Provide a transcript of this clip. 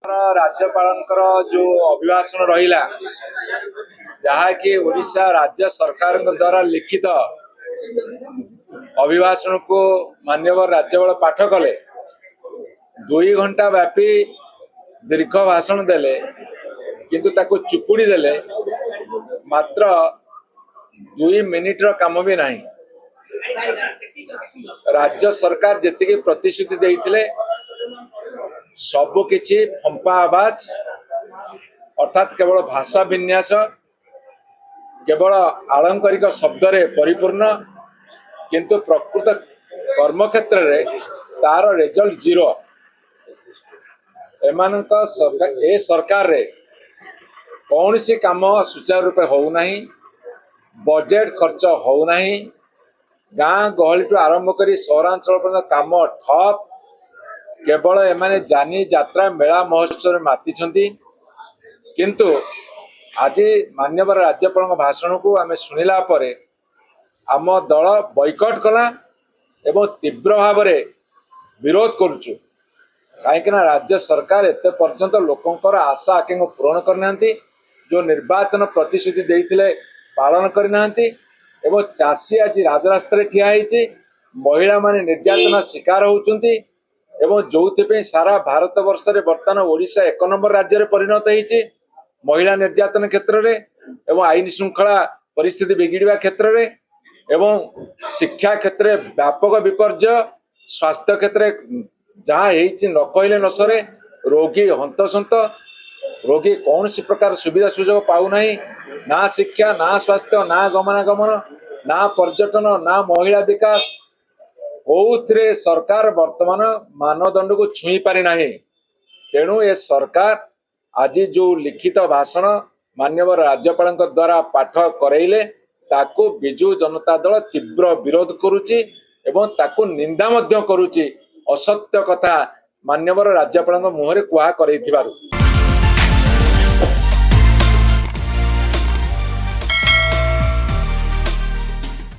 राज्यपाल जो अभिभाषण रहा जहाँकि ओडिशा राज्य सरकार द्वारा लिखित अभिभाषण को माननीय राज्यपाल पाठ कले 2 घंटा व्यापी दीर्घ भाषण देले किंतु ताको चुपुड़ी देले मात्र 2 मिनिटर काम भी नहीं। राज्य सरकार जी प्रतिश्रुति देते सबकि फंपा आवाज अर्थात केवल भाषा विन्यास केवल आलंकारिक शब्द रे परिपूर्ण किंतु प्रकृत कर्म क्षेत्र रे तार रिजल्ट जीरो। एमानक सरकार रे कौन सी काम सुचारू रूपे होना बजेट खर्च होना गाँ गहली टू आरंभ कर सहरांचल पर्यंत काम ठप केवल एमाने जानी यात्रा मेला महोत्सव माति किंतु आज माननीय राज्यपाल भाषण को आम शुणिला परे आम दल बॉयकट कला एवं तीव्र भाव में विरोध करुचु कहीं राज्य सरकार एत पर्यंत लोकंर आशा आकांक्षा पूरण करना जो निर्वाचन प्रतिश्रुति देते पालन करना एवं चाषी आज राजरास्ता ठिया होती महिला माने निर्यातना शिकार होती एवं जो सारा भारत वर्ष में बर्तमान ओडिशा 1 नंबर राज्य में परिणत होती महिला निर्यातन क्षेत्र में एवं आईन श्रृंखला परिस्थिति बिगिड़ा क्षेत्र में एवं शिक्षा क्षेत्र में व्यापक विपर्य स्वास्थ्य क्षेत्र जहाँ न कहले न सरे रोगी हंतसंत रोगी कौन सी प्रकार सुविधा सुजोग पाऊना ना शिक्षा ना स्वास्थ्य ना गमनागमन ना पर्यटन ना महिला विकास कौथे सरकार वर्तमान मानदंड को छुई पारि ना। तेणु ये सरकार आज जो लिखित भाषण माननीय राज्यपाल द्वारा पाठ करैले ताको बिजु जनता दल तीव्र विरोध करुच्ची एवं ताको निंदा मध्य करुच्ची असत्य कथा माननीय राज्यपाल मुहरे कुहा करैथिबारु।